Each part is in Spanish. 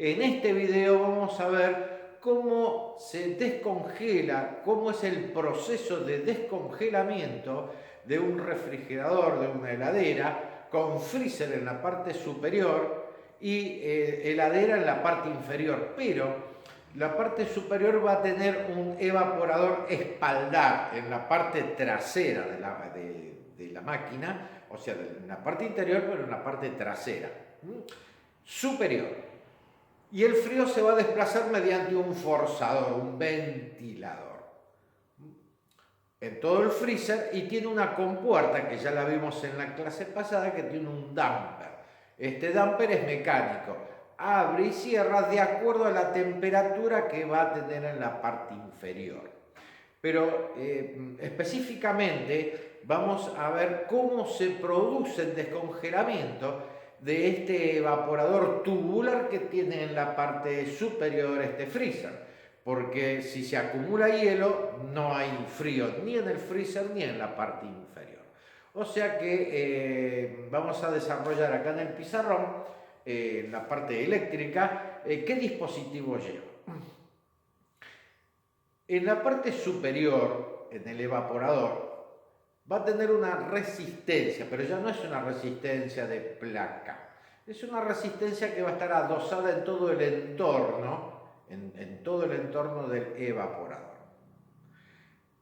En este video vamos a ver cómo se descongela, cómo es el proceso de descongelamiento de un refrigerador, de una heladera, con freezer en la parte superior y heladera en la parte inferior. Pero la parte superior va a tener un evaporador espaldar en la parte trasera de la máquina, o sea, en la parte interior, pero en la parte trasera, superior. Y el frío se va a desplazar mediante un forzador, un ventilador, en todo el freezer, y tiene una compuerta que ya la vimos en la clase pasada, que tiene un damper. Este damper es mecánico, abre y cierra de acuerdo a la temperatura que va a tener en la parte inferior. Pero específicamente vamos a ver cómo se produce el descongelamiento de este evaporador tubular que tiene en la parte superior este freezer. Porque si se acumula hielo, no hay frío ni en el freezer ni en la parte inferior. O sea que vamos a desarrollar acá en el pizarrón, en la parte eléctrica, qué dispositivo lleva. En la parte superior, en el evaporador, va a tener una resistencia, pero ya no es una resistencia de placa. Es una resistencia que va a estar adosada en todo el entorno, en todo el entorno del evaporador.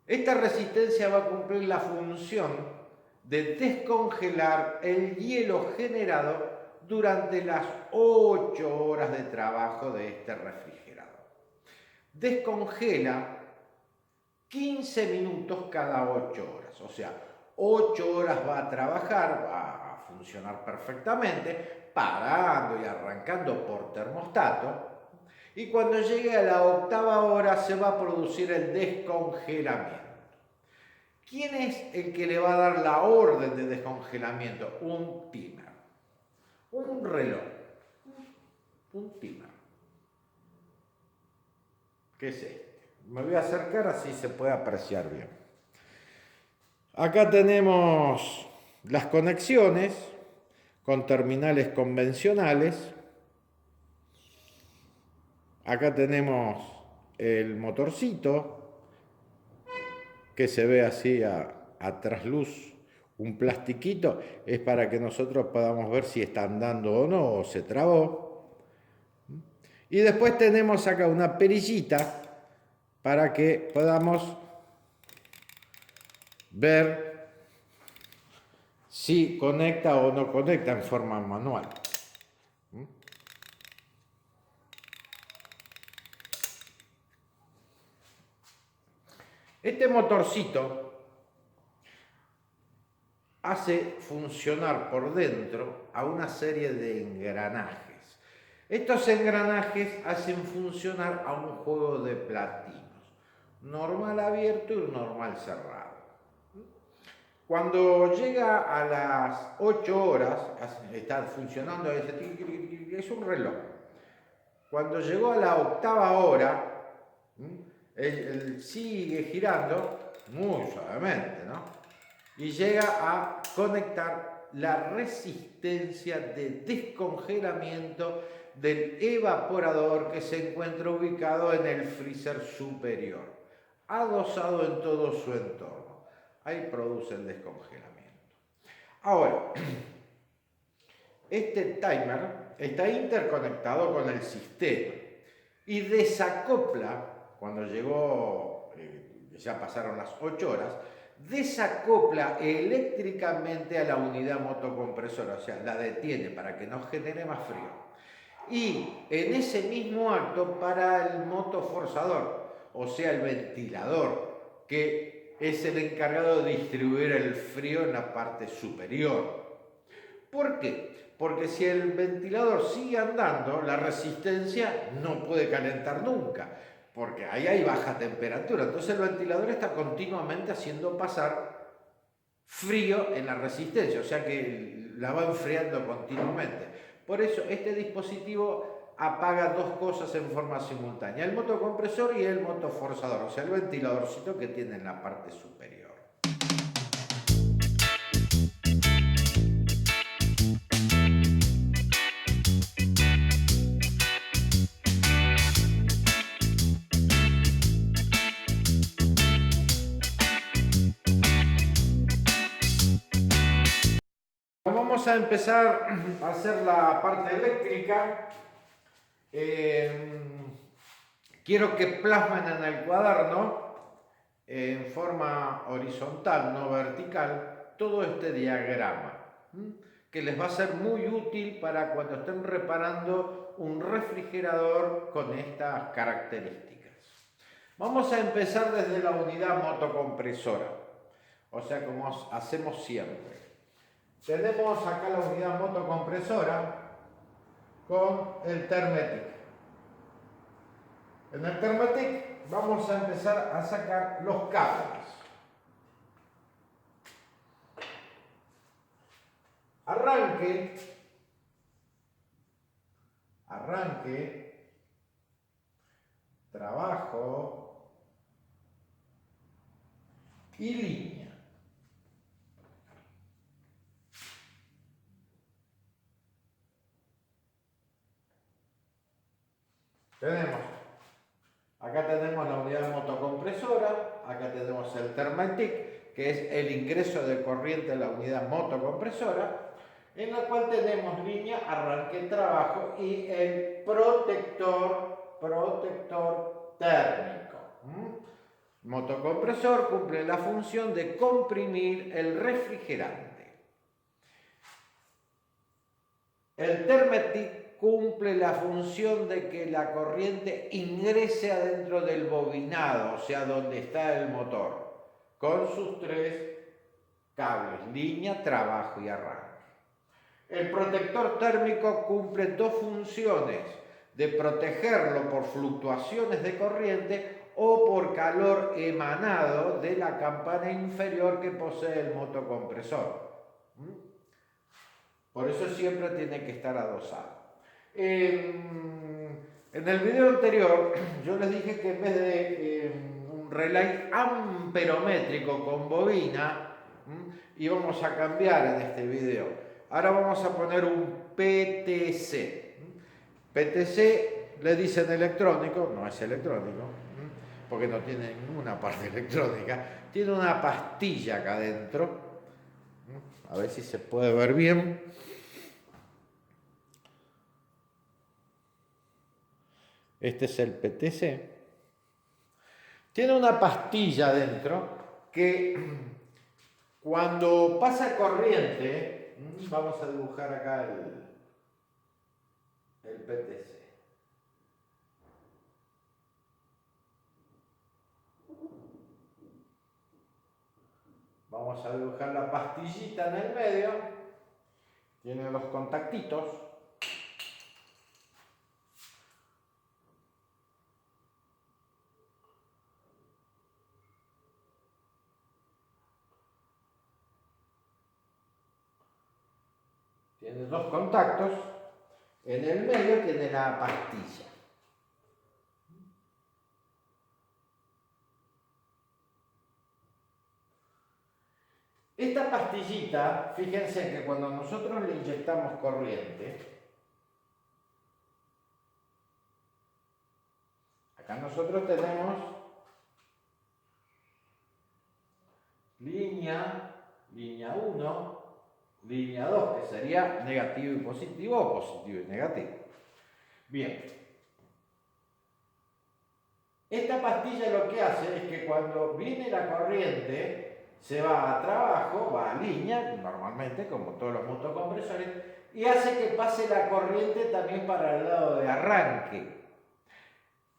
Esta resistencia va a cumplir la función de descongelar el hielo generado durante las 8 horas de trabajo de este refrigerador. Descongela 15 minutos cada 8 horas, o sea, 8 horas va a trabajar, va a funcionar perfectamente, parando y arrancando por termostato, y cuando llegue a la 8ª hora se va a producir el descongelamiento. ¿Quién es el que le va a dar la orden de descongelamiento? Un timer, un reloj, un timer. ¿Qué es este? Me voy a acercar así se puede apreciar bien. Acá tenemos las conexiones con terminales convencionales. Acá tenemos el motorcito que se ve así a trasluz, un plastiquito, es para que nosotros podamos ver si está andando o no, o se trabó. Y después tenemos acá una perillita para que podamos ver si conecta o no conecta en forma manual. Este motorcito hace funcionar por dentro a una serie de engranajes. Estos engranajes hacen funcionar a un juego de platinos, normal abierto y normal cerrado. Cuando llega a las 8 horas, está funcionando, es un reloj. Cuando llegó a la 8ª hora, él sigue girando muy suavemente, ¿no? Y llega a conectar la resistencia de descongelamiento del evaporador que se encuentra ubicado en el freezer superior, adosado en todo su entorno. Ahí produce el descongelamiento. Ahora, este timer está interconectado con el sistema y desacopla, cuando llegó, ya pasaron las 8 horas, desacopla eléctricamente a la unidad motocompresora, o sea, la detiene para que no genere más frío. Y en ese mismo acto para el motoforzador, o sea, el ventilador, que es el encargado de distribuir el frío en la parte superior. ¿Por qué? Porque si el ventilador sigue andando, la resistencia no puede calentar nunca, porque ahí hay baja temperatura. Entonces el ventilador está continuamente haciendo pasar frío en la resistencia, o sea que la va enfriando continuamente. Por eso este dispositivo apaga dos cosas en forma simultánea, el motocompresor y el motoforzador, o sea el ventiladorcito que tiene en la parte superior. vamos a empezar a hacer la parte eléctrica. Quiero que plasmen en el cuaderno, en forma horizontal, no vertical, todo este diagrama, que les va a ser muy útil para cuando estén reparando un refrigerador con estas características. Vamos a empezar desde la unidad motocompresora, o sea, como hacemos siempre. Tenemos acá la unidad motocompresora con el Thermetic. En el Thermetic vamos a empezar a sacar los cables. Arranque, trabajo y línea. Acá tenemos la unidad motocompresora, acá tenemos el Thermetic, que es el ingreso de corriente de la unidad motocompresora, en la cual tenemos línea, arranque, trabajo y el protector térmico. Motocompresor cumple la función de comprimir el refrigerante. El Thermetic cumple la función de que la corriente ingrese adentro del bobinado, o sea, donde está el motor, con sus tres cables, línea, trabajo y arranque. El protector térmico cumple dos funciones: de protegerlo por fluctuaciones de corriente o por calor emanado de la campana inferior que posee el motocompresor. Por eso siempre tiene que estar adosado. En el video anterior yo les dije que en vez de un relay amperométrico con bobina, íbamos a cambiar en este video. Ahora vamos a poner un PTC. PTC le dicen electrónico, no es electrónico, porque no tiene ninguna parte electrónica. Tiene una pastilla acá adentro. A ver si se puede ver bien. Este es el PTC. Tiene una pastilla adentro que cuando pasa corriente, vamos a dibujar acá el PTC. Vamos a dibujar la pastillita en el medio. Tiene los contactitos. Tiene dos contactos. En el medio tiene la pastilla. Esta pastillita, fíjense que cuando nosotros le inyectamos corriente, acá nosotros tenemos línea 1, línea 2, que sería negativo y positivo o positivo y negativo. Bien. Esta pastilla lo que hace es que cuando viene la corriente, se va a trabajo, va a línea, normalmente, como todos los motocompresores, y hace que pase la corriente también para el lado de arranque.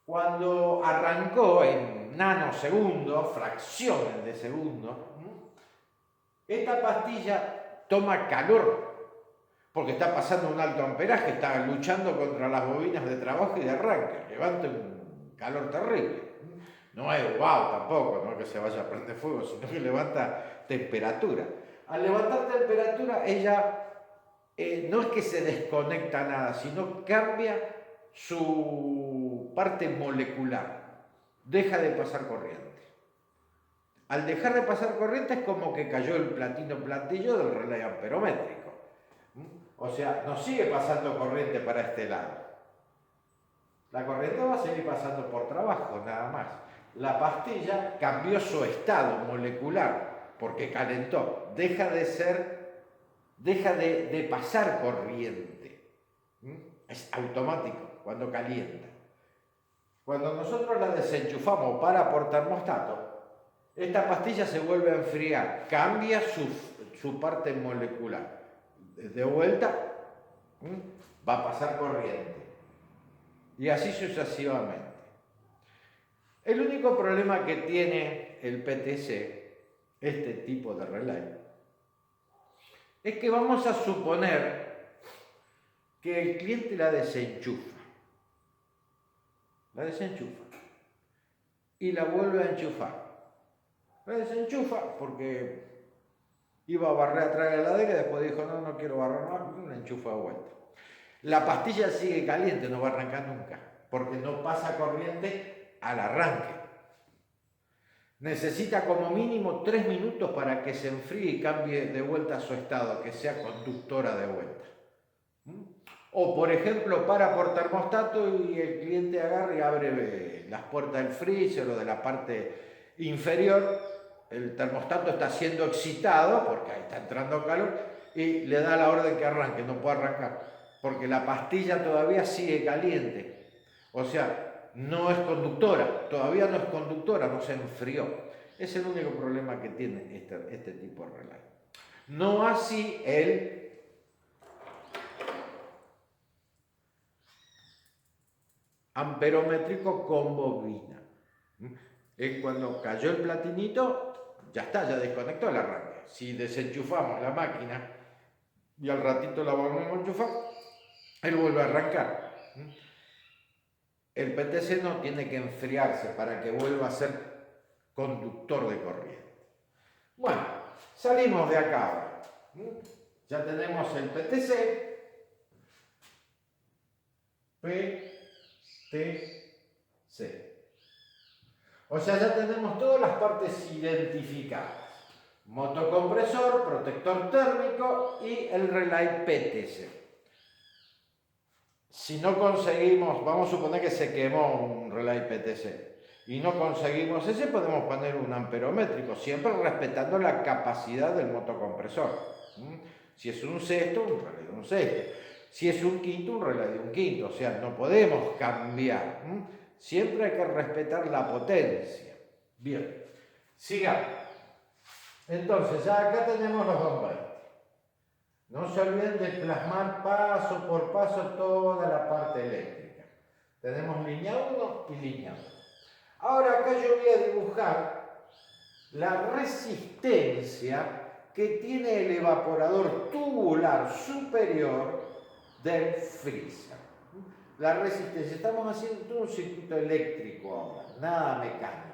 Cuando arrancó en nanosegundos, fracciones de segundo, esta pastilla toma calor, porque está pasando un alto amperaje, está luchando contra las bobinas de trabajo y de arranque, levanta un calor terrible. No es wow tampoco, no es que se vaya a prender fuego, sino que levanta temperatura. Al levantar temperatura, ella no es que se desconecta nada, sino cambia su parte molecular. Deja de pasar corriente. Al dejar de pasar corriente es como que cayó el platillo del relay amperométrico. O sea, no sigue pasando corriente para este lado. La corriente va a seguir pasando por trabajo, nada más. La pastilla cambió su estado molecular porque calentó. Deja de ser deja de pasar corriente. Es automático cuando calienta. Cuando nosotros la desenchufamos para por termostato, esta pastilla se vuelve a enfriar, cambia su parte molecular. De vuelta, va a pasar corriente. Y así sucesivamente. El único problema que tiene el PTC, este tipo de relay, es que vamos a suponer que el cliente la desenchufa. La desenchufa. Y la vuelve a enchufar. La desenchufa porque iba a barrer atrás de la heladera y después dijo, no quiero barrer más, la enchufa de vuelta. La pastilla sigue caliente, no va a arrancar nunca, porque no pasa corriente al arranque. Necesita como mínimo 3 minutos para que se enfríe y cambie de vuelta a su estado, que sea conductora de vuelta. O por ejemplo, para por termostato y el cliente agarra y abre las puertas del freezer o de la parte inferior. El termostato está siendo excitado porque ahí está entrando calor y le da la orden que arranque, no puede arrancar porque la pastilla todavía sigue caliente. O sea, no es conductora, todavía no es conductora, no se enfrió. Es el único problema que tiene este tipo de relay. No así el amperométrico con bobina. Cuando cayó el platinito, ya está, ya desconectó el arranque. Si desenchufamos la máquina y al ratito la volvemos a enchufar, él vuelve a arrancar. El PTC no tiene que enfriarse para que vuelva a ser conductor de corriente. Bueno, salimos de acá ahora. Ya tenemos el PTC, PTC. O sea, ya tenemos todas las partes identificadas. Motocompresor, protector térmico y el relay PTC. Si no conseguimos, vamos a suponer que se quemó un relay PTC y no conseguimos ese, podemos poner un amperométrico, siempre respetando la capacidad del motocompresor. Si es un sexto, un relay de un sexto. Si es un quinto, un relay de un quinto. O sea, no podemos cambiar. Siempre hay que respetar la potencia. Bien, sigamos. Entonces, ya acá tenemos los 220. No se olviden de plasmar paso por paso toda la parte eléctrica. Tenemos línea 1 y línea 2. Ahora acá yo voy a dibujar la resistencia que tiene el evaporador tubular superior del freezer. La resistencia, estamos haciendo todo un circuito eléctrico ahora, nada mecánico.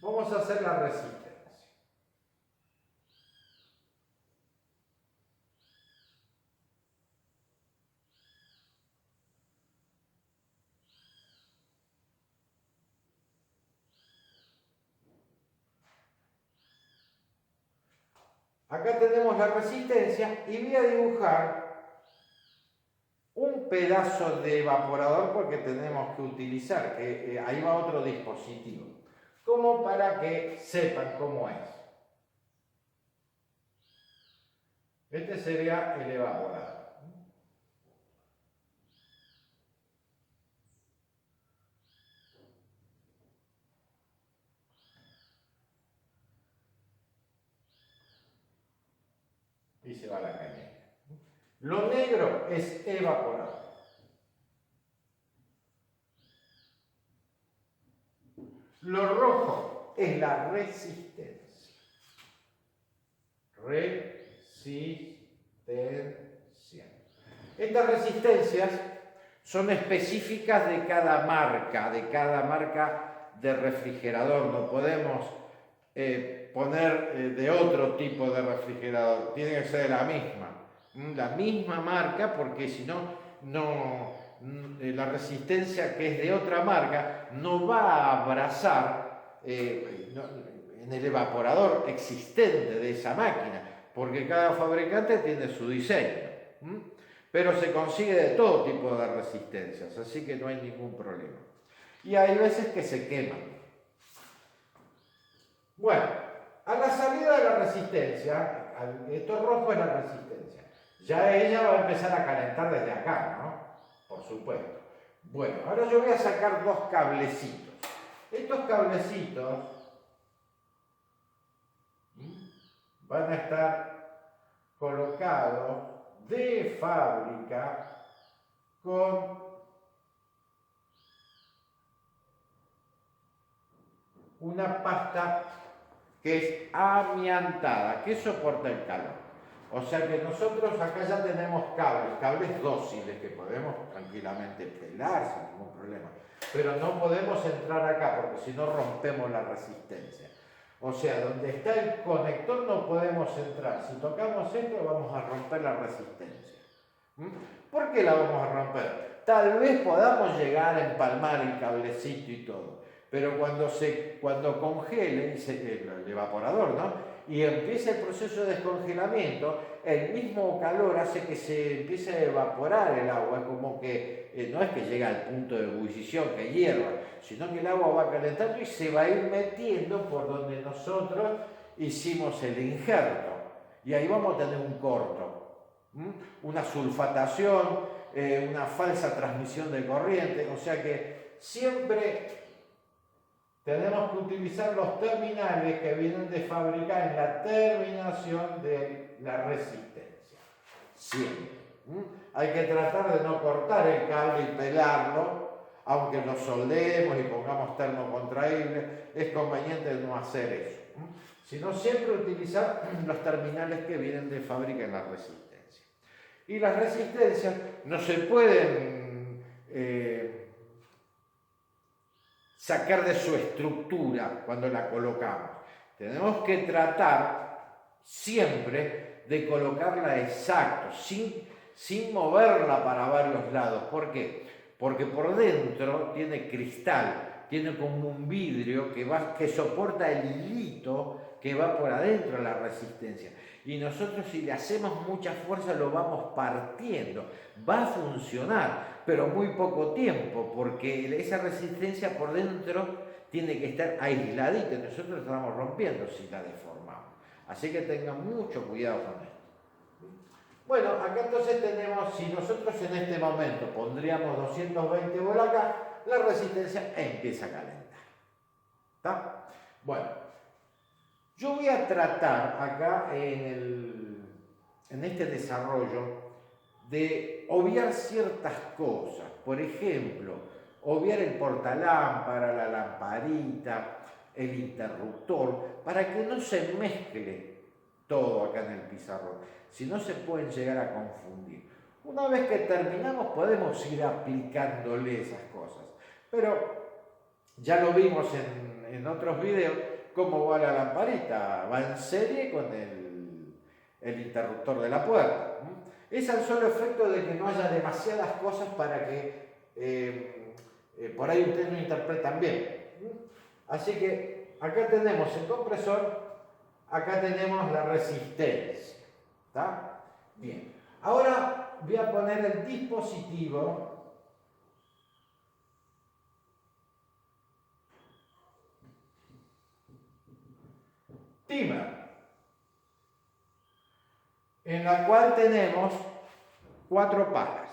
Vamos a hacer la resistencia. Acá tenemos la resistencia y voy a dibujar un pedazo de evaporador porque tenemos que utilizar, que ahí va otro dispositivo, como para que sepan cómo es. Este sería el evaporador. Y se va la cañera. Lo negro es evaporador. Lo rojo es la resistencia. Resistencia. Estas resistencias son específicas de cada marca de refrigerador. No podemos poner de otro tipo de refrigerador. Tiene que ser de la misma marca, porque si no, la resistencia que es de otra marca no va a abrazar en el evaporador existente de esa máquina, porque cada fabricante tiene su diseño. Pero se consigue de todo tipo de resistencias, así que no hay ningún problema. Y hay veces que se queman. Bueno, a la salida de la resistencia, Esto rojo es la resistencia. Ya ella va a empezar a calentar desde acá, ¿no? Por supuesto. Bueno, ahora yo voy a sacar dos cablecitos. Estos cablecitos van a estar colocados de fábrica con una pasta que es amiantada, que soporta el calor. O sea que nosotros acá ya tenemos cables dóciles que podemos tranquilamente pelar sin ningún problema. Pero no podemos entrar acá porque si no rompemos la resistencia. O sea, donde está el conector no podemos entrar. Si tocamos esto vamos a romper la resistencia. ¿Por qué la vamos a romper? Tal vez podamos llegar a empalmar el cablecito y todo. Pero cuando congele el evaporador, ¿no? Y empieza el proceso de descongelamiento, el mismo calor hace que se empiece a evaporar el agua, como que no es que llega al punto de ebullición, que hierva, sino que el agua va calentando y se va a ir metiendo por donde nosotros hicimos el injerto. Y ahí vamos a tener un corto, una sulfatación, una falsa transmisión de corriente, o sea que siempre tenemos que utilizar los terminales que vienen de fábrica en la terminación de la resistencia. Siempre. Hay que tratar de no cortar el cable y pelarlo, aunque lo soldemos y pongamos termocontraíble, es conveniente no hacer eso. Sino siempre utilizar los terminales que vienen de fábrica en la resistencia. Y las resistencias no se pueden sacar de su estructura cuando la colocamos. Tenemos que tratar siempre de colocarla exacto, sin moverla para varios lados. ¿Por qué? Porque por dentro tiene cristal, tiene como un vidrio que soporta el hilito que va por adentro de la resistencia. Y nosotros si le hacemos mucha fuerza lo vamos partiendo. Va a funcionar, pero muy poco tiempo, porque esa resistencia por dentro tiene que estar aisladita. Nosotros la estamos rompiendo si la deformamos. Así que tengan mucho cuidado con esto. Bueno, acá entonces tenemos, si nosotros en este momento pondríamos 220 volt acá, la resistencia empieza a calentar. ¿Está? Bueno. Yo voy a tratar acá en este desarrollo de obviar ciertas cosas. Por ejemplo, obviar el portalámpara, la lamparita, el interruptor, para que no se mezcle todo acá en el pizarrón. Si no se pueden llegar a confundir. Una vez que terminamos podemos ir aplicándole esas cosas. Pero ya lo vimos en otros videos. ¿Cómo va la lamparita? Va en serie con el interruptor de la puerta. Es al solo efecto de que no haya demasiadas cosas para que por ahí ustedes lo interpretan bien. Así que acá tenemos el compresor, acá tenemos la resistencia. ¿Está? Bien. Ahora voy a poner el dispositivo dimmer, en la cual tenemos 4 palas.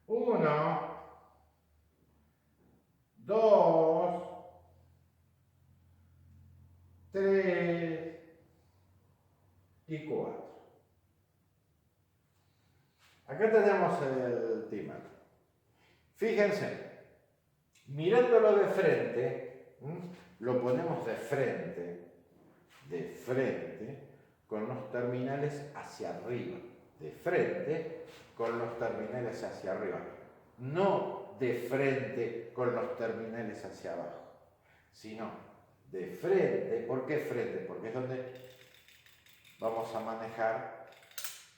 1, 2, 3 y 4. Acá tenemos el dimmer. Fíjense, mirándolo de frente, lo ponemos de frente, con los terminales hacia arriba, de frente, con los terminales hacia arriba, no de frente con los terminales hacia abajo, sino de frente. ¿Por qué frente? Porque es donde vamos a manejar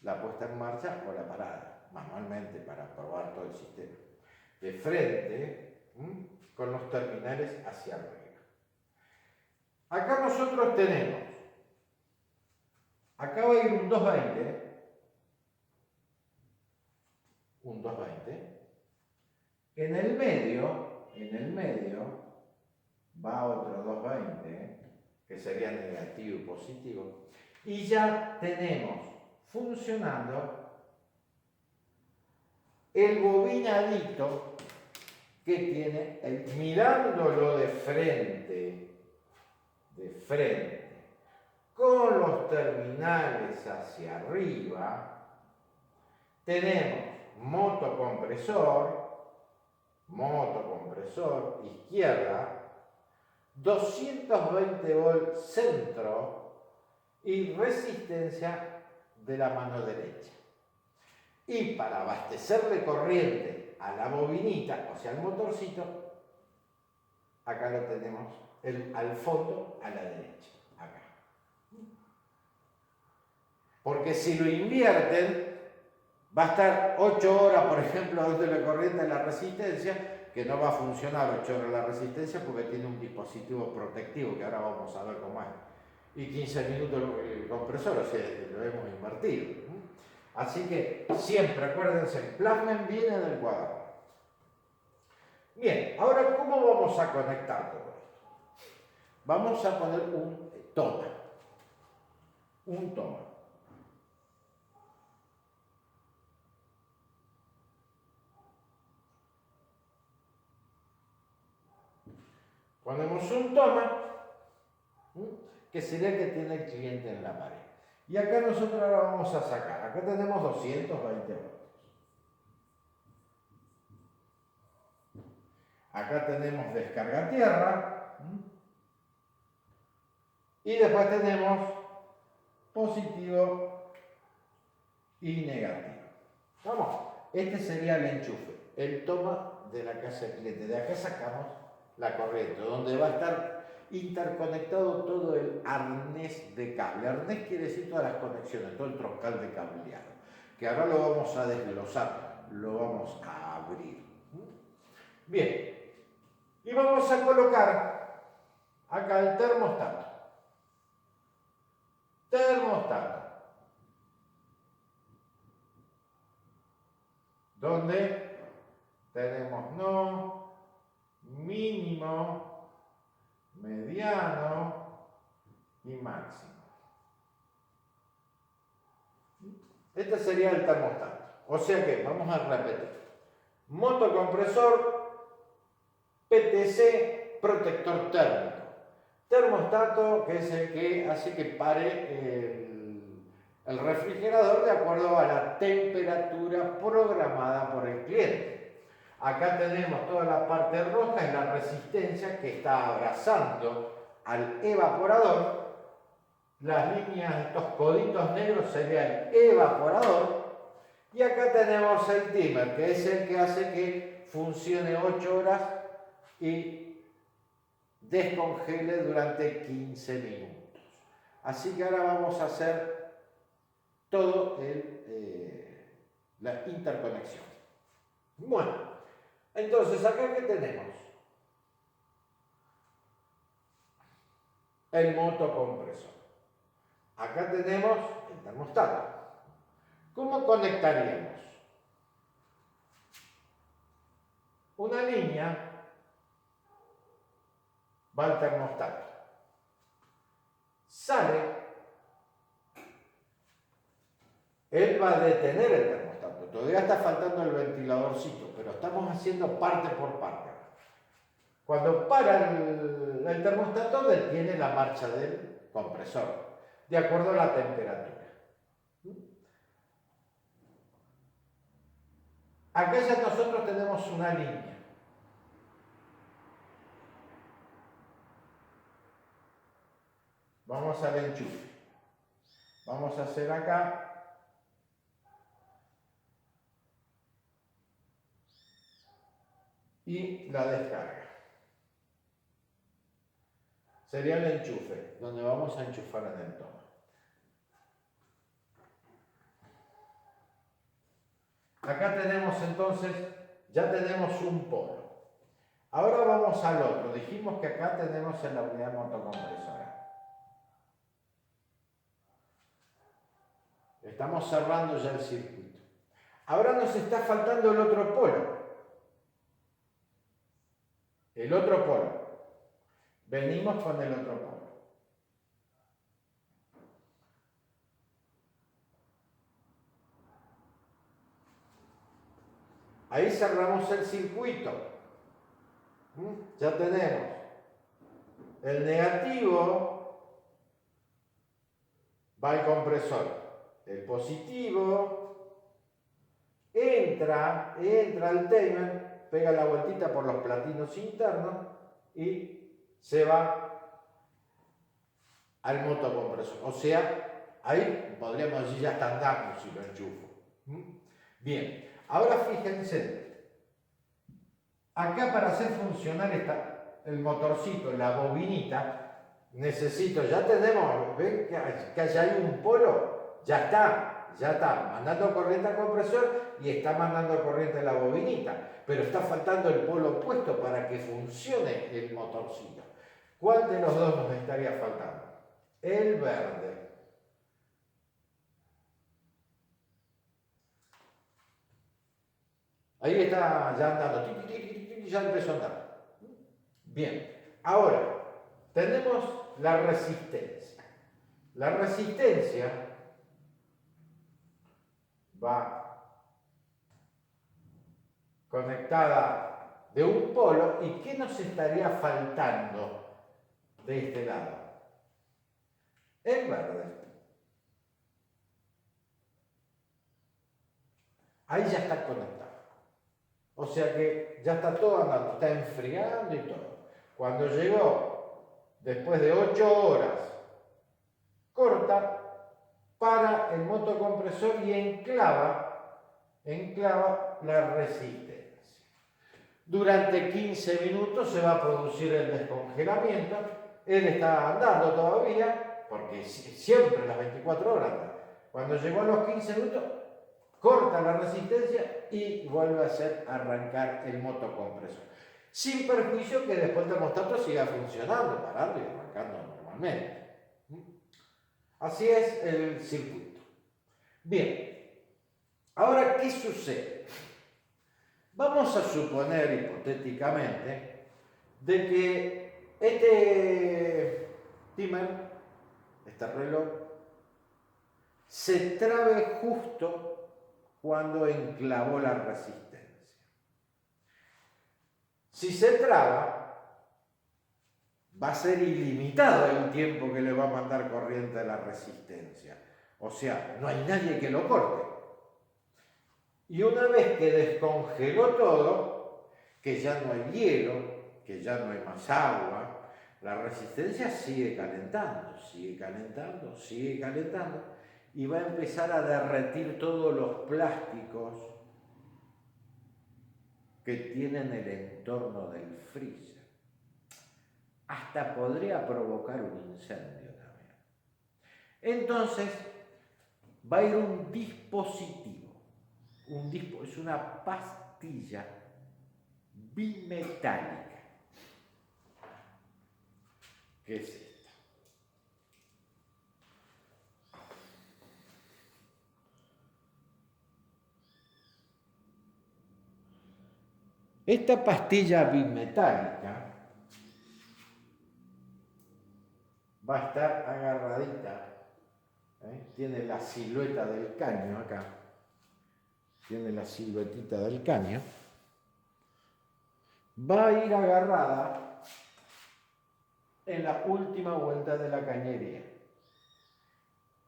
la puesta en marcha o la parada, manualmente, para probar todo el sistema. De frente, con los terminales hacia arriba. Acá nosotros tenemos, acá va a ir un 220, en el medio va otro 220, que sería negativo y positivo, y ya tenemos funcionando el bobinadito que tiene, mirándolo de frente, con los terminales hacia arriba, tenemos motocompresor izquierda, 220 volts centro y resistencia de la mano derecha. Y para abastecerle corriente a la bobinita, o sea al motorcito, acá lo tenemos al fondo a la derecha, acá. Porque si lo invierten, va a estar 8 horas, por ejemplo, donde la corriente en la resistencia, que no va a funcionar 8 horas la resistencia porque tiene un dispositivo protectivo, que ahora vamos a ver cómo es. Y 15 minutos el compresor, o sea, lo hemos invertido. Así que siempre, acuérdense, plasmen bien en el cuaderno. Bien, ahora, ¿cómo vamos a conectar todo esto? Vamos a poner un toma. Un toma. Ponemos un toma, que sería el que tiene el cliente en la pared. Y acá nosotros ahora vamos a sacar. Acá tenemos 220 voltios. Acá tenemos descarga tierra. Y después tenemos positivo y negativo. Vamos, este sería el enchufe, el toma de la casa del cliente. De acá sacamos la corriente, donde va a estar interconectado todo el arnés de cable. Arnés quiere decir todas las conexiones, todo el troncal de cableado, que ahora lo vamos a desglosar, lo vamos a abrir. Bien, y vamos a colocar acá el termostato. Donde tenemos no, mínimo, mediano y máximo. Este sería el termostato. O sea que, vamos a repetir. Motocompresor, PTC, protector térmico. Termostato, que es el que hace que pare el refrigerador de acuerdo a la temperatura programada por el cliente. Acá tenemos toda la parte roja, es la resistencia que está abrazando al evaporador. Las líneas, estos coditos negros serían el evaporador. Y acá tenemos el dimmer, que es el que hace que funcione 8 horas y descongele durante 15 minutos. Así que ahora vamos a hacer todo la interconexión. Bueno, entonces acá ¿qué tenemos? El motocompresor. Acá tenemos el termostato. ¿Cómo conectaríamos? Una línea va al termostato. Sale, él va a detener el termostato. Todavía está faltando el ventiladorcito, pero estamos haciendo parte por parte. Cuando para el termostato, detiene la marcha del compresor, de acuerdo a la temperatura. Acá ya nosotros tenemos una línea. Vamos al enchufe. Vamos a hacer acá y la descarga. Sería el enchufe, donde vamos a enchufar en el toma. Acá tenemos entonces, ya tenemos un polo. Ahora vamos al otro. Dijimos que acá tenemos en la unidad motocompresora. Estamos cerrando ya el circuito. Ahora nos está faltando el otro polo. El otro polo. Venimos con el otro polo. Ahí cerramos el circuito. Ya tenemos el negativo, va al compresor. El positivo entra al timer, pega la vueltita por los platinos internos y se va al motocompresor. O sea, ahí podríamos decir ya está andando si lo enchufo. Bien, ahora fíjense, acá para hacer funcionar el motorcito, la bobinita, necesito, ya tenemos, ven que allá hay un polo, ya está mandando corriente al compresor y está mandando corriente a la bobinita, pero está faltando el polo opuesto para que funcione el motorcito. ¿Cuál de los dos nos estaría faltando? El verde. Ahí está ya andando, ya empezó a andar. Bien, ahora tenemos la resistencia. La resistencia va conectada de un polo. ¿Y qué nos estaría faltando de este lado? El verde. Ahí ya está conectado. O sea que ya está todo andando, está enfriando y todo. Cuando llegó, después de 8 horas, corta, para el motocompresor y enclava la resistencia. Durante 15 minutos se va a producir el descongelamiento. Él está andando todavía, porque siempre las 24 horas anda. Cuando llegó a los 15 minutos, corta la resistencia y vuelve a hacer arrancar el motocompresor. Sin perjuicio que después el termostato siga funcionando, parando y arrancando normalmente. Así es el circuito. Bien, ahora, ¿qué sucede? Vamos a suponer hipotéticamente de que este timer, este reloj, se trabe justo cuando enclavó la resistencia. Si se traba, va a ser ilimitado el tiempo que le va a mandar corriente a la resistencia. O sea, no hay nadie que lo corte. Y una vez que descongeló todo, que ya no hay hielo, que ya no hay más agua, la resistencia sigue calentando, y va a empezar a derretir todos los plásticos que tienen el entorno del freezer. Hasta podría provocar un incendio también. Entonces, va a ir un dispositivo. Es una pastilla bimetálica. ¿Qué es esta? Esta pastilla bimetálica va a estar agarradita, tiene la silueta del caño acá, tiene la siluetita del caño, va a ir agarrada en la última vuelta de la cañería.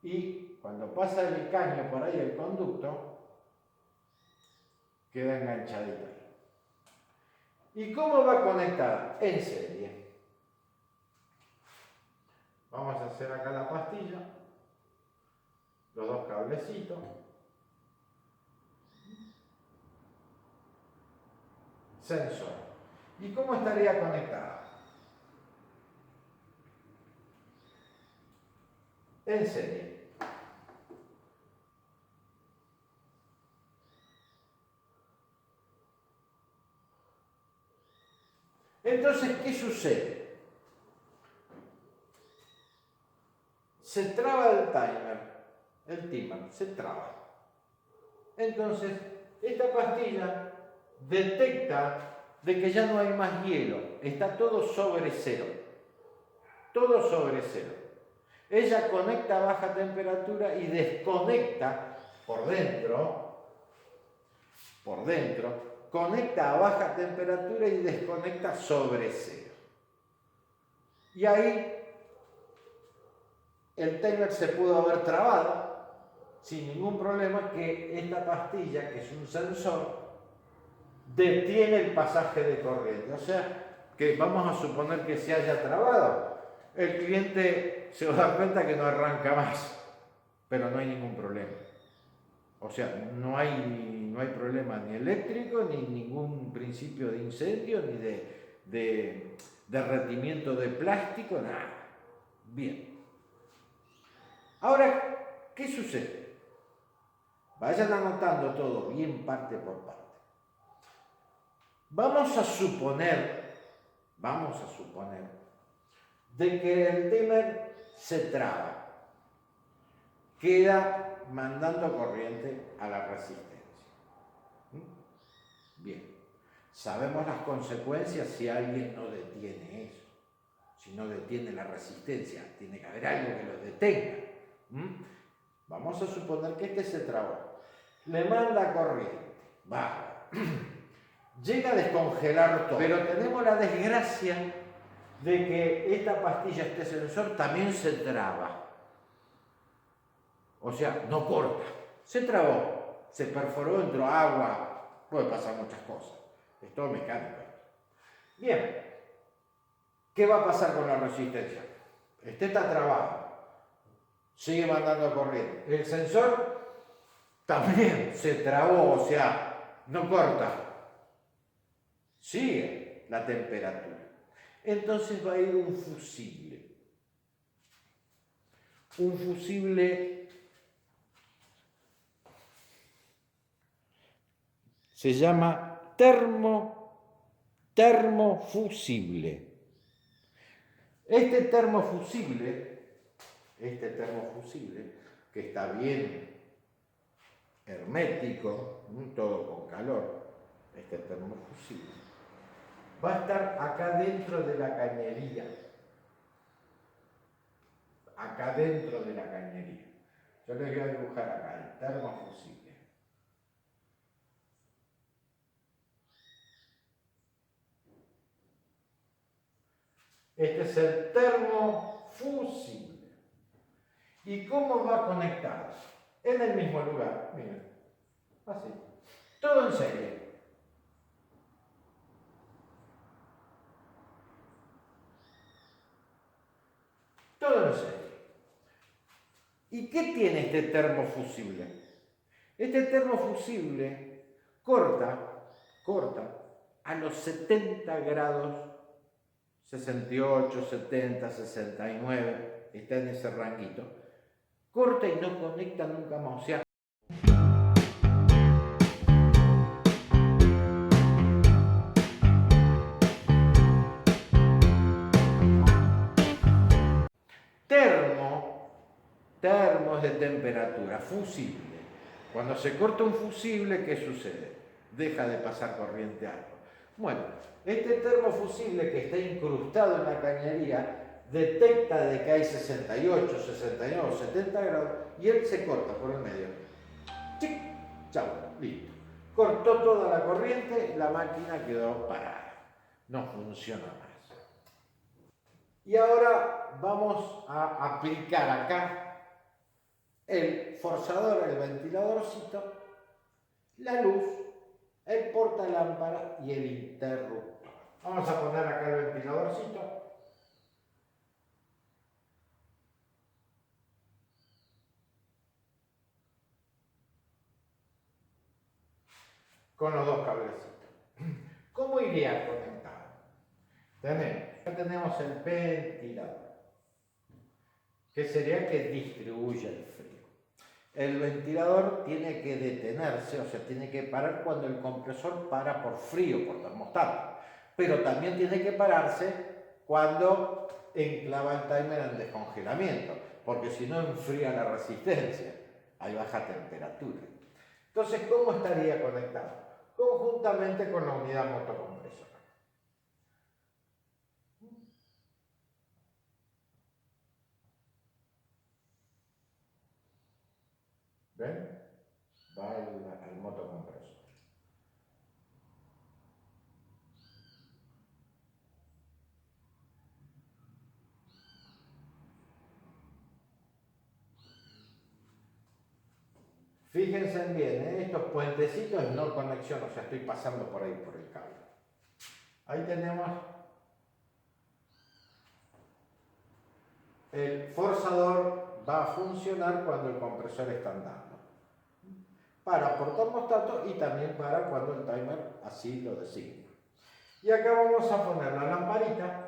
Y cuando pasa el caño por ahí, el conducto, queda enganchadita. ¿Y cómo va conectada? En serie. Vamos a hacer acá la pastilla, los dos cablecitos. Sensor. ¿Y cómo estaría conectada? En serie. Entonces, ¿qué sucede? Se traba el timer se traba. Entonces, esta pastilla detecta de que ya no hay más hielo, está todo sobre cero. Todo sobre cero. Ella conecta a baja temperatura y desconecta por dentro, conecta a baja temperatura y desconecta sobre cero. Y ahí el timer se pudo haber trabado sin ningún problema, que esta pastilla, que es un sensor, detiene el pasaje de corriente. O sea, que vamos a suponer que se haya trabado. El cliente se va a dar cuenta que no arranca más, pero no hay ningún problema. O sea, no hay problema ni eléctrico, ni ningún principio de incendio, ni de derretimiento de plástico, nada. Bien. Ahora, ¿qué sucede? Vayan anotando todo bien parte por parte. Vamos a suponer de que el timer se traba, queda mandando corriente a la resistencia. Bien, sabemos las consecuencias si alguien no detiene eso, si no detiene la resistencia, tiene que haber algo que lo detenga. Vamos a suponer que este se trabó, le manda corriente, baja, llega a descongelar todo, pero tenemos la desgracia de que esta pastilla, este sensor, también se traba. O sea, no corta, se trabó, se perforó, entró agua, puede pasar muchas cosas, es todo mecánico. Bien, ¿qué va a pasar con la resistencia? Este está trabado, sigue mandando corriente. El sensor también se trabó, o sea, no corta, sigue la temperatura. Entonces va a ir un fusible. Un fusible se llama termofusible. Este termofusible, que está bien hermético, todo con calor, este termofusible, va a estar acá dentro de la cañería. Acá dentro de la cañería. Yo les voy a dibujar acá el termofusible. Este es el termofusible. ¿Y cómo va conectado? En el mismo lugar, miren, así, todo en serie. Todo en serie. ¿Y qué tiene este termofusible? Este termofusible corta a los 70 grados, 68, 70, 69, está en ese ranguito. Corta y no conecta nunca más. O sea, termo es de temperatura, fusible. Cuando se corta un fusible, ¿qué sucede? Deja de pasar corriente a algo. Bueno, este termofusible que está incrustado en la cañería detecta de que hay 68, 69, 70 grados y él se corta por el medio. ¡Chic! ¡Chau! Listo. Cortó toda la corriente, la máquina quedó parada. No funciona más. Y ahora vamos a aplicar acá el forzador, el ventiladorcito, la luz, el portalámpara y el interruptor. Vamos a poner acá el ventiladorcito. Con los dos cablecitos. ¿Cómo iría conectado? Acá tenemos el ventilador, que sería que distribuye el frío. El ventilador tiene que detenerse, o sea, tiene que parar cuando el compresor para por frío, por termostato. Pero también tiene que pararse cuando enclava el timer en descongelamiento, porque si no enfría la resistencia, hay baja temperatura. Entonces, ¿cómo estaría conectado? Conjuntamente con la unidad motocompresora. ¿Ven? Va al motocompresor. Fíjense bien, estos puentecitos no conexión, o sea, estoy pasando por ahí por el cable. Ahí tenemos el forzador, va a funcionar cuando el compresor está andando. Para por termostato y también para cuando el timer así lo designa. Y acá vamos a poner la lamparita.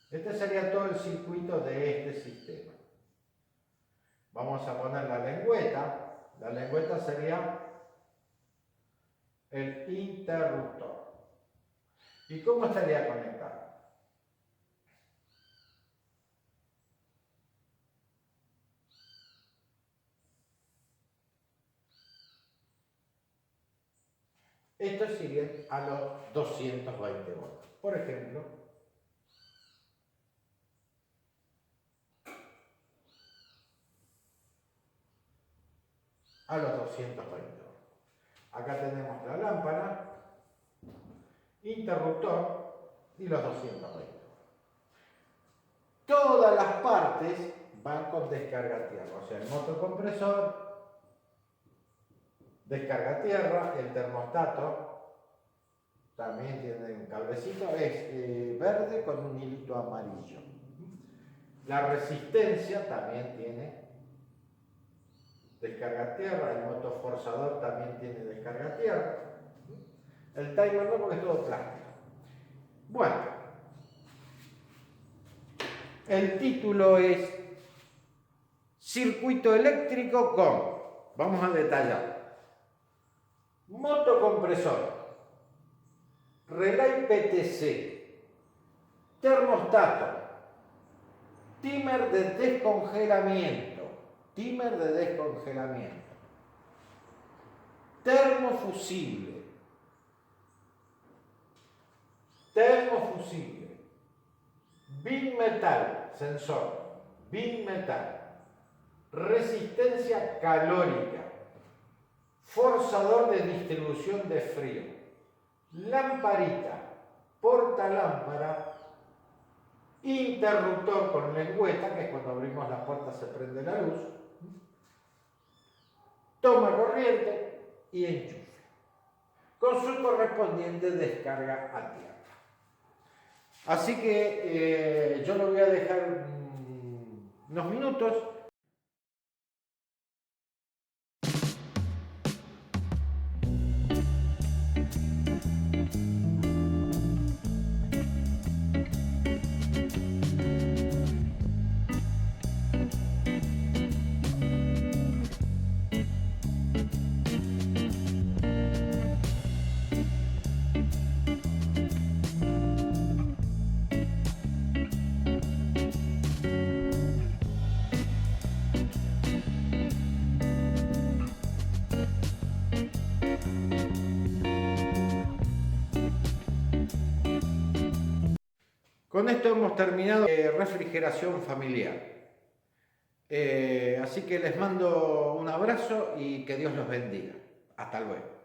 Este sería todo el circuito de este sistema. Vamos a poner la lengüeta. La lengüeta sería el interruptor. ¿Y cómo estaría conectado? Esto sigue a los 220 voltios. Por ejemplo, a los 220 voltios. Acá tenemos la lámpara, interruptor y los 220. Todas las partes van con descarga tierra, o sea, el motocompresor, descarga tierra, el termostato también tiene un cablecito, es verde con un hilito amarillo. La resistencia también tiene descarga tierra, el motoforzador también tiene descarga tierra. El timer no, porque es todo plástico. Bueno, el título es Circuito eléctrico con, vamos a detallar, motocompresor, relay PTC, termostato, timer de descongelamiento, termofusible, bimetal, sensor, bimetal, resistencia calórica, forzador de distribución de frío, lamparita, portalámpara, interruptor con lengüeta, que es cuando abrimos la puerta se prende la luz, toma corriente y enchufe, con su correspondiente descarga a tierra. Así que yo lo voy a dejar unos minutos. Con esto hemos terminado refrigeración familiar. Así que les mando un abrazo y que Dios los bendiga. Hasta luego.